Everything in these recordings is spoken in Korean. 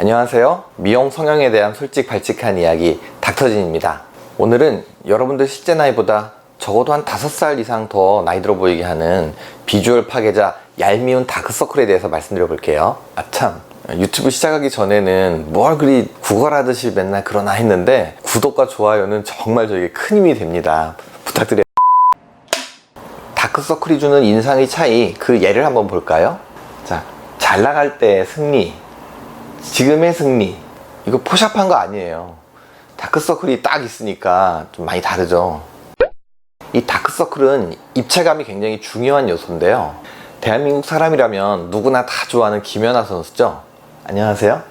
안녕하세요. 미용 성형에 대한 솔직 발칙한 이야기 닥터진입니다. 오늘은 여러분들 실제 나이보다 적어도 한 5살 이상 더 나이 들어 보이게 하는 비주얼 파괴자 얄미운 다크서클에 대해서 말씀드려 볼게요. 아참, 유튜브 시작하기 전에는 뭘 그리 구걸하듯이 맨날 그러나 했는데 구독과 좋아요는 정말 저에게 큰 힘이 됩니다. 부탁드려요. 다크서클이 주는 인상의 차이, 그 예를 한번 볼까요? 자, 잘 나갈 때의 승리, 지금의 승리, 이거 포샵한 거 아니에요. 다크서클이 딱 있으니까 좀 많이 다르죠. 이 다크서클은 입체감이 굉장히 중요한 요소인데요. 대한민국 사람이라면 누구나 다 좋아하는 김연아 선수죠. 안녕하세요.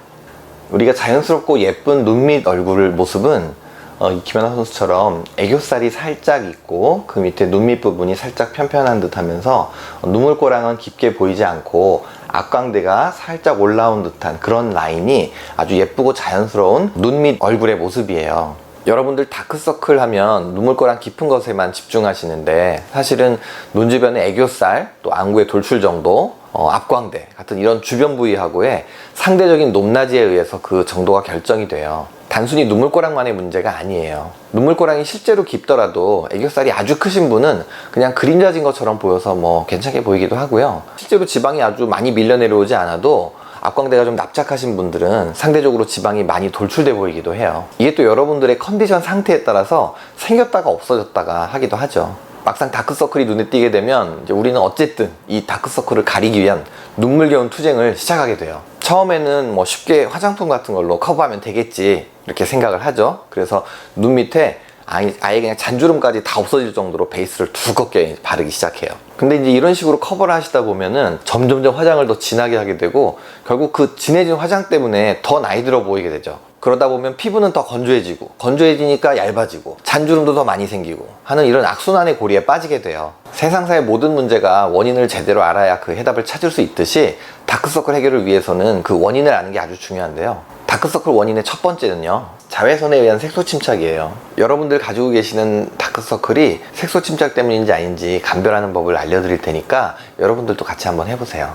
우리가 자연스럽고 예쁜 눈 밑 얼굴 모습은 이 김연아 선수처럼 애교살이 살짝 있고 그 밑에 눈 밑 부분이 살짝 편편한 듯 하면서 눈물꼬랑은 깊게 보이지 않고 앞광대가 살짝 올라온 듯한 그런 라인이 아주 예쁘고 자연스러운 눈 밑 얼굴의 모습이에요. 여러분들 다크서클 하면 눈물꼬랑 깊은 것에만 집중하시는데 사실은 눈 주변의 애교살, 또 안구의 돌출 정도, 앞광대 같은 이런 주변 부위하고의 상대적인 높낮이에 의해서 그 정도가 결정이 돼요. 단순히 눈물꼬랑만의 문제가 아니에요. 눈물꼬랑이 실제로 깊더라도 애교살이 아주 크신 분은 그냥 그림자진 것처럼 보여서 뭐 괜찮게 보이기도 하고요. 실제로 지방이 아주 많이 밀려 내려오지 않아도 앞광대가 좀 납작하신 분들은 상대적으로 지방이 많이 돌출돼 보이기도 해요. 이게 또 여러분들의 컨디션 상태에 따라서 생겼다가 없어졌다가 하기도 하죠. 막상 다크서클이 눈에 띄게 되면 이제 우리는 어쨌든 이 다크서클을 가리기 위한 눈물겨운 투쟁을 시작하게 돼요. 처음에는 뭐 쉽게 화장품 같은 걸로 커버하면 되겠지 이렇게 생각을 하죠. 그래서 눈 밑에 아예 그냥 잔주름까지 다 없어질 정도로 베이스를 두껍게 바르기 시작해요. 근데 이제 이런 식으로 커버를 하시다 보면은 점점점 화장을 더 진하게 하게 되고 결국 그 진해진 화장 때문에 더 나이 들어 보이게 되죠. 그러다 보면 피부는 더 건조해지고 건조해지니까 얇아지고 잔주름도 더 많이 생기고 하는 이런 악순환의 고리에 빠지게 돼요. 세상사의 모든 문제가 원인을 제대로 알아야 그 해답을 찾을 수 있듯이 다크서클 해결을 위해서는 그 원인을 아는 게 아주 중요한데요. 다크서클 원인의 첫 번째는요, 자외선에 의한 색소 침착이에요. 여러분들 가지고 계시는 다크서클이 색소 침착 때문인지 아닌지 감별하는 법을 알려드릴 테니까 여러분들도 같이 한번 해보세요.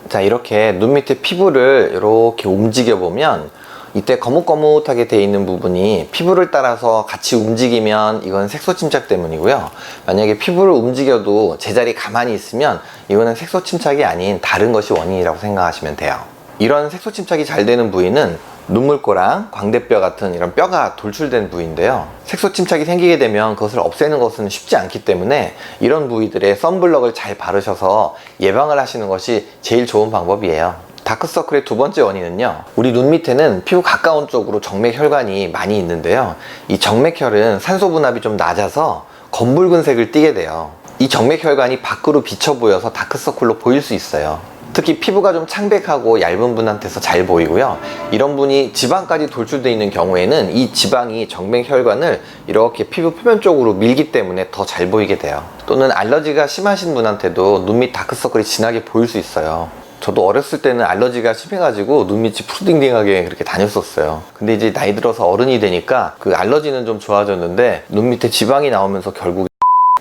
자, 이렇게 눈 밑에 피부를 이렇게 움직여 보면 이때 거뭇거뭇하게 되어 있는 부분이 피부를 따라서 같이 움직이면 이건 색소 침착 때문이고요. 만약에 피부를 움직여도 제자리 가만히 있으면 이거는 색소 침착이 아닌 다른 것이 원인이라고 생각하시면 돼요. 이런 색소 침착이 잘 되는 부위는 눈물꼬랑, 광대뼈 같은 이런 뼈가 돌출된 부위인데요. 색소 침착이 생기게 되면 그것을 없애는 것은 쉽지 않기 때문에 이런 부위들에 선블럭을 잘 바르셔서 예방을 하시는 것이 제일 좋은 방법이에요. 다크서클의 두 번째 원인은요, 우리 눈 밑에는 피부 가까운 쪽으로 정맥혈관이 많이 있는데요. 이 정맥혈은 산소 분압이 좀 낮아서 검붉은 색을 띠게 돼요. 이 정맥혈관이 밖으로 비쳐 보여서 다크서클로 보일 수 있어요. 특히 피부가 좀 창백하고 얇은 분한테서 잘 보이고요. 이런 분이 지방까지 돌출되어 있는 경우에는 이 지방이 정맥혈관을 이렇게 피부 표면 쪽으로 밀기 때문에 더 잘 보이게 돼요. 또는 알러지가 심하신 분한테도 눈 밑 다크서클이 진하게 보일 수 있어요. 저도 어렸을 때는 알러지가 심해가지고 눈밑이 푸딩딩하게 그렇게 다녔었어요. 근데 이제 나이 들어서 어른이 되니까 그 알러지는 좀 좋아졌는데 눈 밑에 지방이 나오면서 결국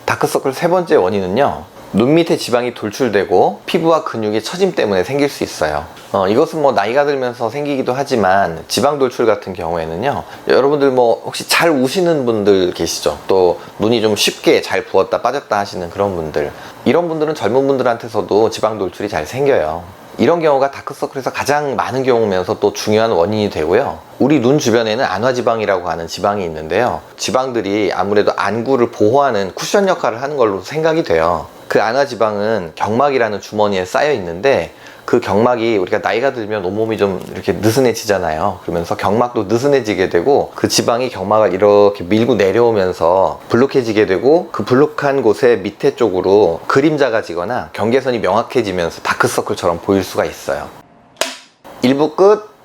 다크서클 세 번째 원인은요, 눈 밑에 지방이 돌출되고 피부와 근육의 처짐 때문에 생길 수 있어요. 이것은 뭐 나이가 들면서 생기기도 하지만 지방 돌출 같은 경우에는요, 여러분들 뭐 혹시 잘 우시는 분들 계시죠? 또 눈이 좀 쉽게 잘 부었다 빠졌다 하시는 그런 분들, 이런 분들은 젊은 분들한테서도 지방 돌출이 잘 생겨요. 이런 경우가 다크서클에서 가장 많은 경우면서 또 중요한 원인이 되고요. 우리 눈 주변에는 안화지방이라고 하는 지방이 있는데요. 지방들이 아무래도 안구를 보호하는 쿠션 역할을 하는 걸로 생각이 돼요. 그 안화지방은 경막이라는 주머니에 쌓여 있는데 그 경막이 우리가 나이가 들면 온몸이 좀 이렇게 느슨해지잖아요. 그러면서 경막도 느슨해지게 되고 그 지방이 경막을 이렇게 밀고 내려오면서 블록해지게 되고 그 블록한 곳의 밑에 쪽으로 그림자가 지거나 경계선이 명확해지면서 다크서클처럼 보일 수가 있어요. 1부 끝.